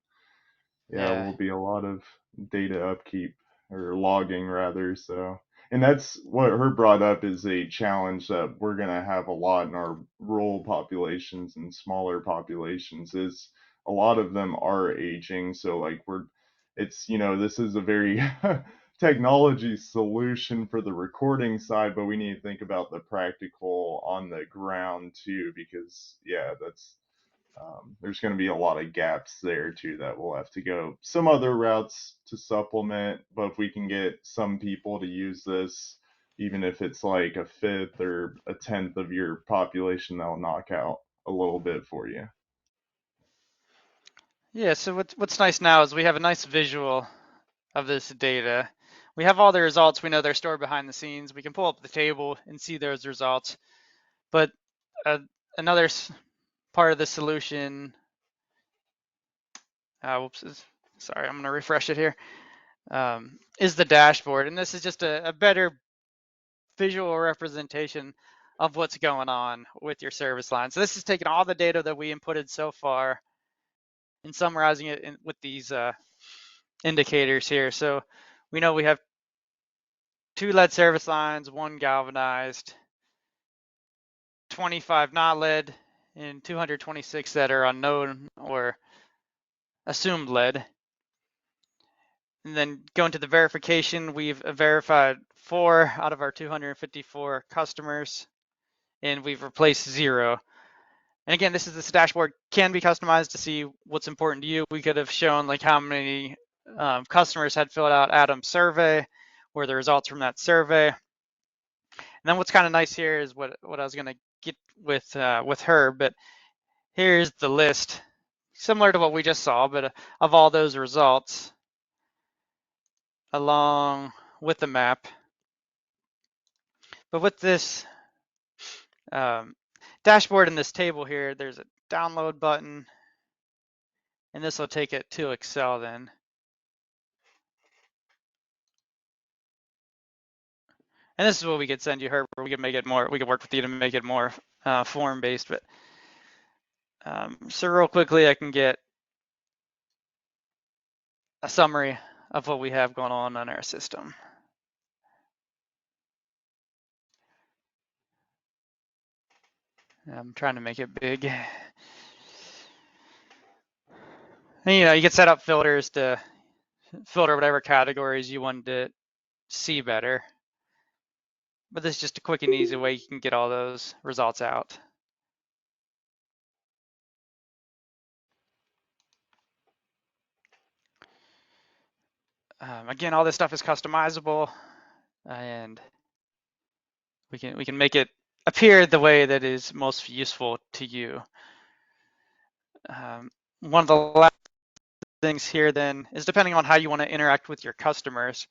yeah, Yeah, will be a lot of data upkeep or logging rather. So, and that's what her brought up is a challenge that we're going to have a lot in our rural populations and smaller populations is a lot of them are aging. So like it's, this is a very technology solution for the recording side, but we need to think about the practical on the ground too, because yeah, there's going to be a lot of gaps there too that we'll have to go some other routes to supplement. But if we can get some people to use this, even if it's like a fifth or a tenth of your population, that'll knock out a little bit for you. yeah. So what's nice now is we have a nice visual of this data. We have all the results. We know they're stored behind the scenes. We can pull up the table and see those results. But uh, another part of the solution, whoops, sorry, I'm going to refresh it here, is the dashboard. And this is just a better visual representation of what's going on with your service line. So this is taking all the data that we inputted so far and summarizing it with these indicators here. So we know we have 2 lead service lines, 1 galvanized, 25 not lead, and 226 that are unknown or assumed lead. And then going to the verification, we've verified 4 out of our 254 customers, and we've replaced 0. And again, this dashboard can be customized to see what's important to you. We could have shown like how many customers had filled out Adam's survey, or the results from that survey. And then what's kind of nice here is what I was gonna get with her, but here's the list, similar to what we just saw, but of all those results, along with the map. But with this um, dashboard in this table here, there's a download button, and this will take it to Excel then. And this is what we could send you, Herbert. We could make it more, we could work with you to make it more form-based. But so real quickly, I can get a summary of what we have going on our system. I'm trying to make it big. And, you can set up filters to filter whatever categories you want to see better. But this is just a quick and easy way you can get all those results out. Again, all this stuff is customizable, and we can make it appear the way that is most useful to you. One of the last things here then is depending on how you want to interact with your customers.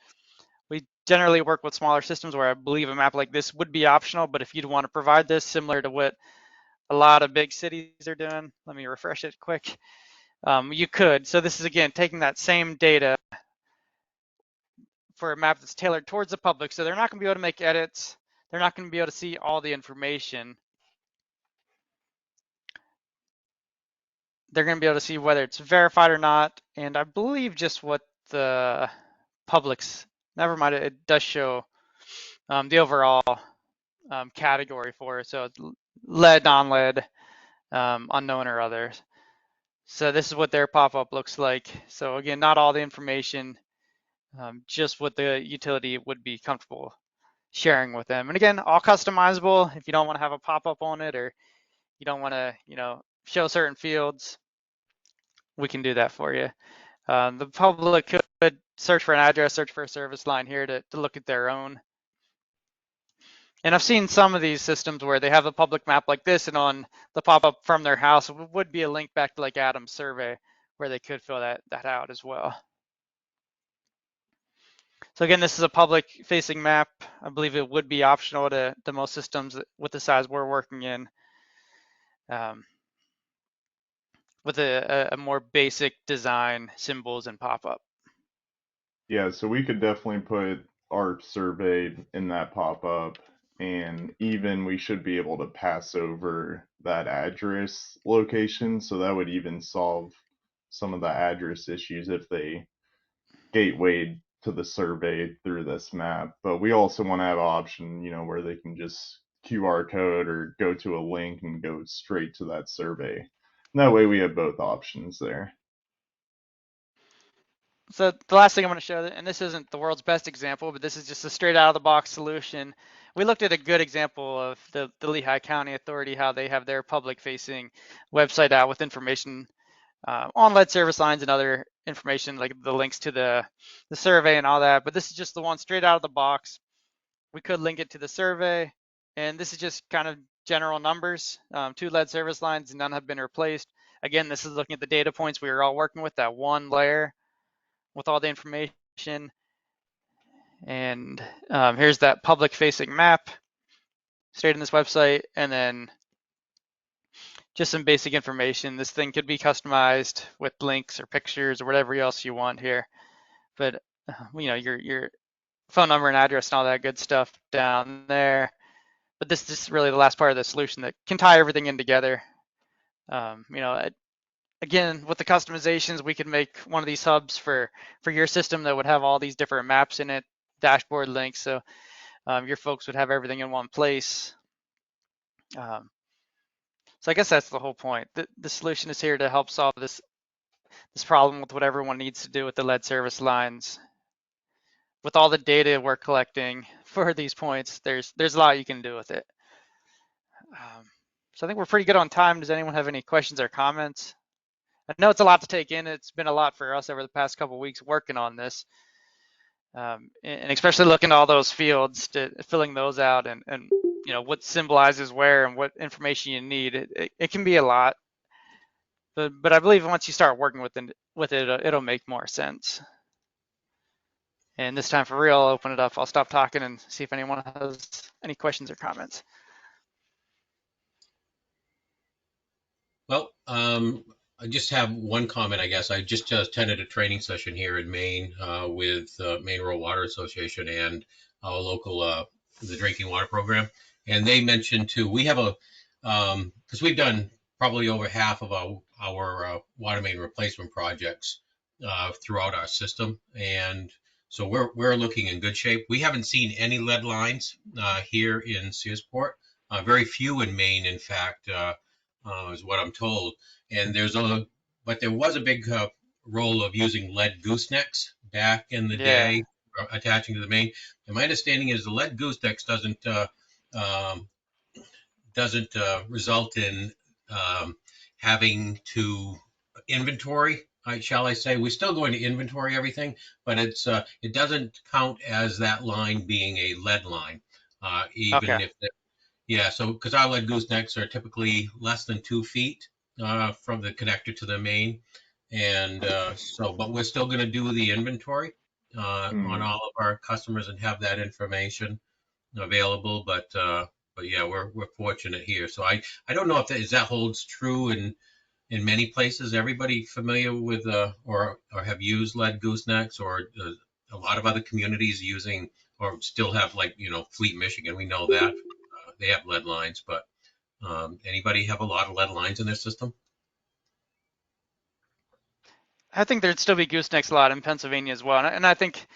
We generally work with smaller systems where I believe a map like this would be optional, but if you'd want to provide this similar to what a lot of big cities are doing, let me refresh it quick. You could. So this is, again, taking that same data for a map that's tailored towards the public. So they're not going to be able to make edits. They're not going to be able to see all the information. They're going to be able to see whether it's verified or not. And I believe just what the public's, never mind, it does show the overall category for it. So it's lead, non-lead, unknown or others. So this is what their pop-up looks like. So again, not all the information, just what the utility would be comfortable sharing with them. And again, all customizable. If you don't want to have a pop-up on it, or you don't want to, show certain fields, we can do that for you. The public could search for an address, search for a service line here to look at their own. And I've seen some of these systems where they have a public map like this, and on the pop-up from their house would be a link back to like Adam's survey where they could fill that out as well. So again, this is a public-facing map. I believe it would be optional to most systems with the size we're working in, with a more basic design, symbols, and pop-up. Yeah, so we could definitely put our survey in that pop-up, and even we should be able to pass over that address location, so that would even solve some of the address issues if they gatewayed to the survey through this map. But we also want to have an option, where they can just QR code or go to a link and go straight to that survey. And that way we have both options there. So the last thing I'm going to show, and this isn't the world's best example, but this is just a straight out of the box solution. We looked at a good example of the Lehigh County Authority, how they have their public facing website out with information on lead service lines and other information like the links to the survey and all that. But this is just the one straight out of the box. We could link it to the survey, and this is just kind of general numbers. 2 lead service lines, none have been replaced. Again, this is looking at the data points we were all working with, that one layer with all the information. And here's that public facing map straight in this website, and then just some basic information. This thing could be customized with links or pictures or whatever else you want here. But your phone number and address and all that good stuff down there. But this is really the last part of the solution that can tie everything in together. Again, with the customizations, we could make one of these hubs for your system that would have all these different maps in it, dashboard links, so your folks would have everything in one place. So I guess that's the whole point. The solution is here to help solve this problem with what everyone needs to do with the lead service lines. With all the data we're collecting for these points, there's a lot you can do with it. So I think we're pretty good on time. Does anyone have any questions or comments? I know it's a lot to take in. It's been a lot for us over the past couple of weeks working on this, and especially looking at all those fields, filling those out, and what symbolizes where and what information you need. It can be a lot, but I believe once you start working with it, it'll make more sense. And this time for real, I'll open it up. I'll stop talking and see if anyone has any questions or comments. Well, I just have one comment, I guess. I just attended a training session here in Maine with Maine Rural Water Association and our local, the drinking water program. And they mentioned too, we have because we've done probably over half of our water main replacement projects throughout our system. And so we're looking in good shape. We haven't seen any lead lines here in Searsport. very few in Maine, in fact, is what I'm told. And but there was a big role of using lead goosenecks back in the Yeah. day, attaching to the main. And my understanding is the lead goosenecks um, doesn't result in having to inventory, shall I say. We're still going to inventory everything, but it doesn't count as that line being a lead line, Okay. even if yeah. So because our lead goosenecks are typically less than 2 feet from the connector to the main, and but we're still going to do the inventory on Mm. all of our customers and have that information available. But yeah, we're fortunate here. So I don't know if that holds true in many places. Everybody familiar with or have used lead goosenecks, or a lot of other communities using or still have, like, Fleet, Michigan. We know that they have lead lines, but anybody have a lot of lead lines in their system? I think there'd still be goosenecks a lot in Pennsylvania as well, and I think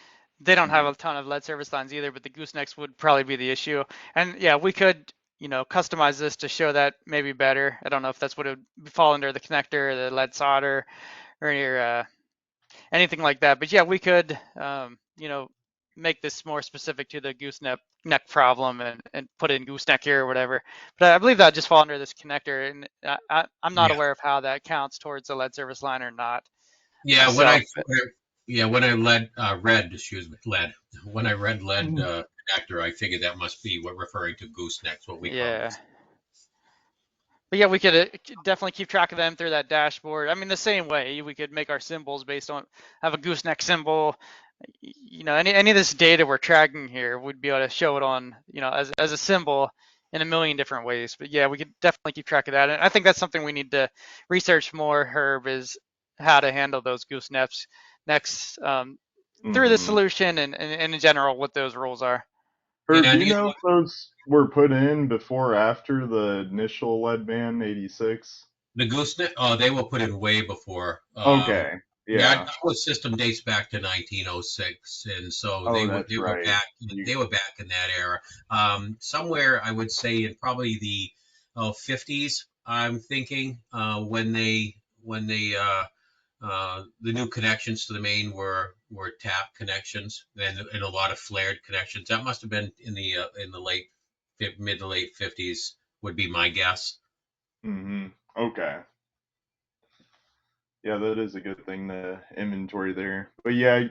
they don't have Mm. a ton of lead service lines either, but the goosenecks would probably be the issue. And yeah, we could, customize this to show that maybe better. I don't know if that's what it would fall under, the connector, the lead solder, or anything like that. But yeah, we could, make this more specific to the gooseneck problem and put in gooseneck here or whatever. But I believe that just fall under this connector, and I'm not Yeah, aware of how that counts towards the lead service line or not yeah. myself. But When I read, excuse me, lead. When I read lead Mm. connector, I figured that must be what referring to goosenecks, what we call yeah. goosenecks. But yeah, we could definitely keep track of them through that dashboard. I mean, the same way we could make our symbols based on have a gooseneck symbol. Any of this data we're tracking here, would be able to show it on, as a symbol in a million different ways. But yeah, we could definitely keep track of that. And I think that's something we need to research more, Herb, is how to handle those goosenecks next through the Hmm. solution and in general what those rules are. Herb, Yeah, do and you know if those were put in before or after the initial lead ban 86? the gooseneck, oh, they were put in way before. Okay. Yeah, Yeah. our system dates back to 1906, and so Oh, that's they were right. back You. they were back in that era. Somewhere I would say in probably the 50s. I'm thinking when the new connections to the main were tap connections, and a lot of flared connections. That must have been in the mid to late 50s would be my guess. Hmm. Okay. Yeah, that is a good thing to inventory there. But yeah,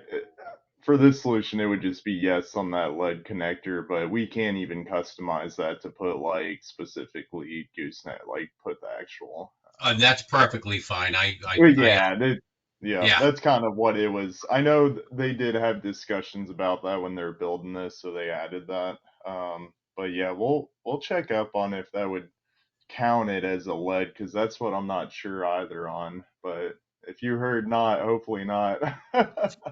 for this solution, it would just be yes on that lead connector, but we can't even customize that to put like specifically gooseneck, like put the actual. That's perfectly fine. Well, I yeah, yeah, Yeah. that's kind of what it was. I know they did have discussions about that when they were building this, so they added that. But yeah, we'll check up on if that would count it as a lead because that's what I'm not sure either on. But if you heard not, hopefully not.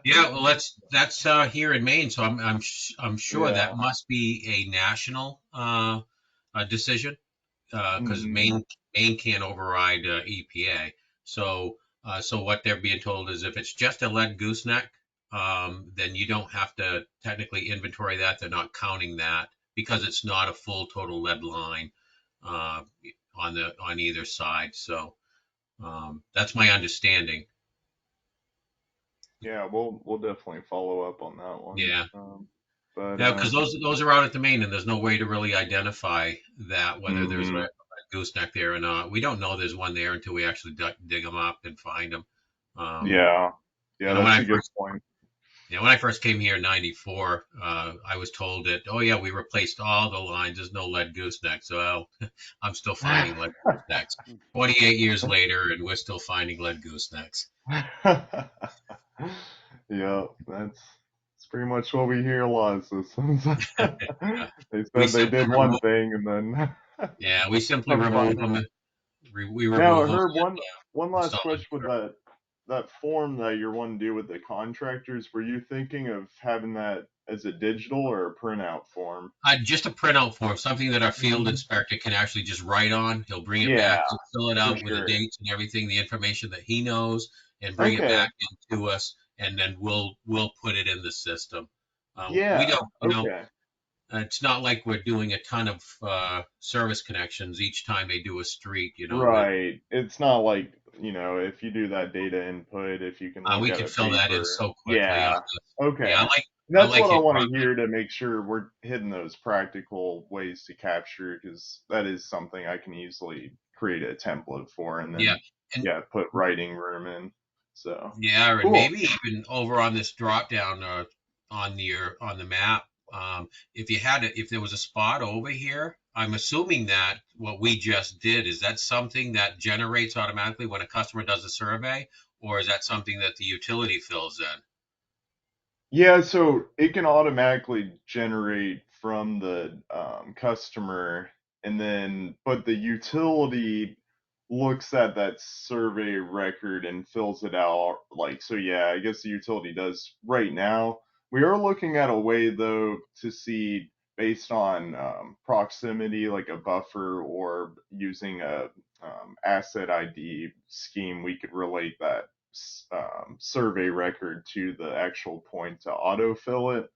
Yeah, well, that's here in Maine, so I'm sure that Yeah. must be a national decision, because Hmm. Maine can't override EPA. So what they're being told is if it's just a lead gooseneck, then you don't have to technically inventory that. They're not counting that because it's not a full total lead line uh, on either side. So that's my understanding. Yeah, we'll definitely follow up on that one. Yeah. But Yeah, because those are out at the main, and there's no way to really identify that whether there's hmm. a gooseneck there or not. We don't know there's one there until we actually dig them up and find them. Um, Yeah. Yeah, you know, when that's I a good first point. yeah when I first came here in '94, I was told that, oh yeah, we replaced all the lines. There's no lead gooseneck. So I'm still finding lead goosenecks 28 years later, and we're still finding lead goosenecks. Yeah, that's pretty much what we hear a lot of systems. Uh, They we said they simply did one remove thing and then Yeah, we simply I'm remove finding them. it. We Now, remove them Herb, and one last install them. question with that form that you're wanting to do with the contractors. Were you thinking of having that as a digital or a printout form? Just a printout form, something that our field Hmm. inspector can actually just write on. He'll bring it Yeah, back, fill it for out with the sure. dates and everything, the information that he knows, and bring it Okay. back into us, and then we'll put it in the system. We Yeah. don't, Okay. It's not like we're doing a ton of service connections each time they do a street, you know, that Right. It's not like, if you do that data input, if you can look we at can a fill that in paper. so quickly on Yeah. this. Yeah, Okay. I That's like what I your want to product. hear to make sure we're hitting those practical ways to capture, because that is something I can easily create a template for and Yeah. then, And yeah, put writing room in. So, yeah, and cool. maybe even over on this drop down on the map, if you had it, if there was a spot over here, I'm assuming that what we just did is that something that generates automatically when a customer does a survey, or is that something that the utility fills in? Yeah, so it can automatically generate from the customer, and then, but the utility looks at that survey record and fills it out. Like, so yeah, I guess the utility does right now. We are looking at a way, though, to see based on proximity, like a buffer, or using a asset ID scheme, we could relate that survey record to the actual point to autofill it.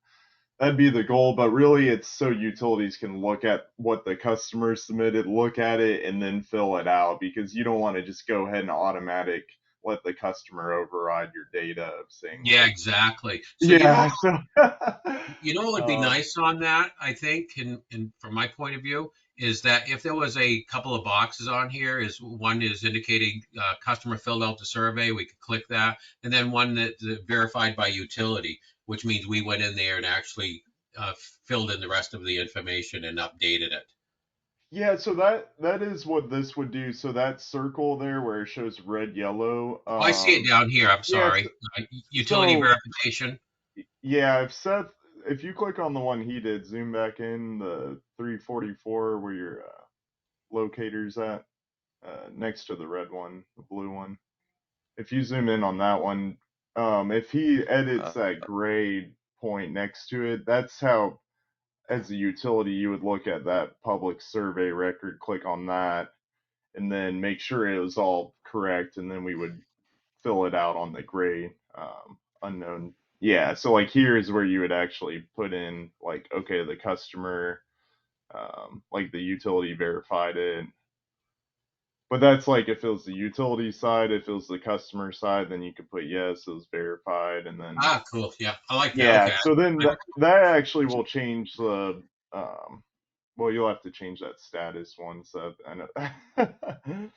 That'd be the goal, but really it's so utilities can look at what the customer submitted, look at it, and then fill it out, because you don't want to just go ahead and automatic let the customer override your data of saying Yeah, like, exactly. So yeah, so you know what would be nice on that, I think, and from my point of view, is that if there was a couple of boxes on here, is one is indicating customer filled out the survey, we could click that, and then one that verified by utility, which means we went in there and actually filled in the rest of the information and updated it. yeah, so that is what this would do. So that circle there where it shows red, yellow, Oh, I see it down here. I'm yeah, sorry. Utility so verification. yeah, if you click on the one he did, zoom back in the 344 where your locator's at, next to the red one, the blue one. If you zoom in on that one, if he edits Uh, that gray point next to it, that's how, as a utility, you would look at that public survey record, click on that, and then make sure it was all correct, and then we would fill it out on the gray unknown. Yeah, so like here is where you would actually put in like, okay, the customer, like the utility verified it. But that's like if it was the utility side, if it was the customer side, then you could put yes, it was verified, and then Ah, cool. Yeah, I like that. yeah. Okay. So then that actually will change the well, you'll have to change that status one. So I know.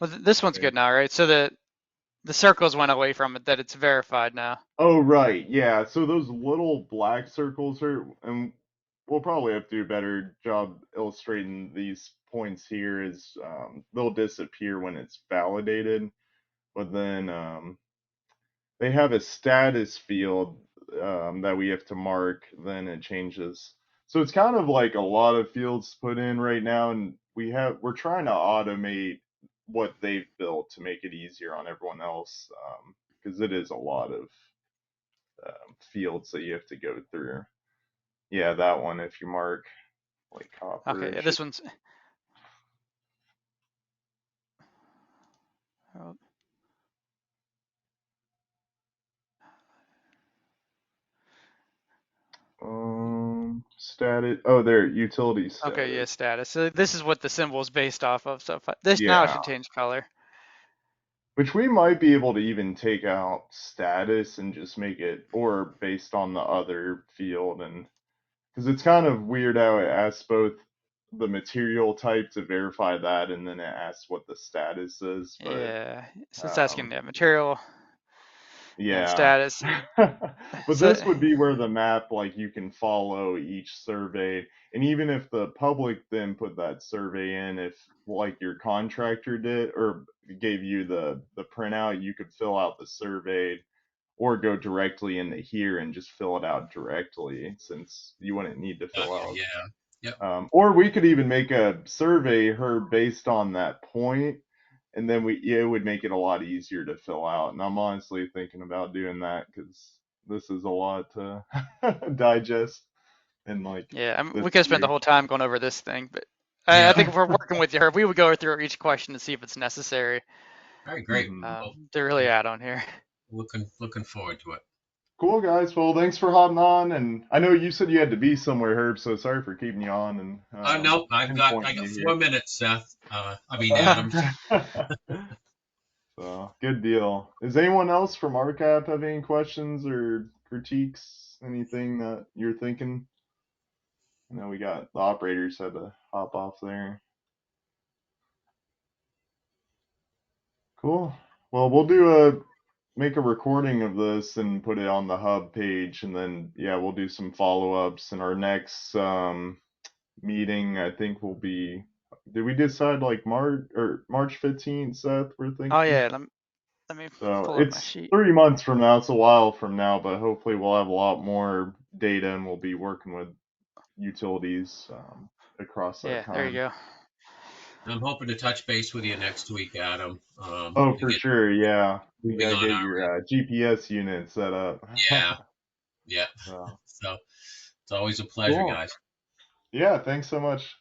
well, this one's good now, right? So the circles went away from it, that it's verified now. Oh, right. Yeah. So those little black circles are, and we'll probably have to do a better job illustrating these points here, is they'll disappear when it's validated, but then they have a status field that we have to mark, then it changes. So it's kind of like a lot of fields put in right now, and we're trying to automate what they've built to make it easier on everyone else, because it is a lot of fields that you have to go through. Yeah, that one. If you mark like copper, Okay, it yeah, should. this one's. Oh, Status. Oh, there. Utility okay, yeah, status. status. So this is what the symbol is based off of. So this now it Yeah. should change color. Which we might be able to even take out status and just make it, or based on the other field, and because it's kind of weird how it asks both the material type to verify that, and then it asks what the status is. But Yeah, so it's asking um, the material and yeah. status. But So this would be where the map, like you can follow each survey. And even if the public then put that survey in, if like your contractor did or gave you the printout, you could fill out the survey or go directly into here and just fill it out directly, since you wouldn't need to fill out. Yeah. Yep. Or we could even make a survey her based on that point, and then it would make it a lot easier to fill out. And I'm honestly thinking about doing that, because this is a lot to digest in like yeah, I mean, this we could spend the view. whole time going over this thing, but I Yeah. think if we're working with you, we would go through each question to see if it's necessary All right, great. Hmm. Well, to really add on here. looking forward to it. Cool, guys. Well, thanks for hopping on. And I know you said you had to be somewhere, Herb, so sorry for keeping you on and No, I pinpointing got you 4 minutes, Seth. I mean, Adam. here. So, good deal. Does anyone else from RCAP have any questions or critiques? Anything that you're thinking? I know we got the operators had to hop off there. Cool. Well, we'll make a recording of this and put it on the hub page, and then yeah, we'll do some follow-ups. And our next meeting, I think, will be. Did we decide like March 15th, Seth? We're Oh thinking. yeah, let me So pull up my it's sheet. 3 months from now. It's a while from now, but hopefully we'll have a lot more data and we'll be working with utilities across that Yeah, there you time. go. I'm hoping to touch base with you next week, Adam, Oh, to for get sure. Yeah, we moving gotta on get our end. your GPS unit set up. Yeah, yeah. So So it's always a pleasure, cool. guys. Yeah, thanks so much.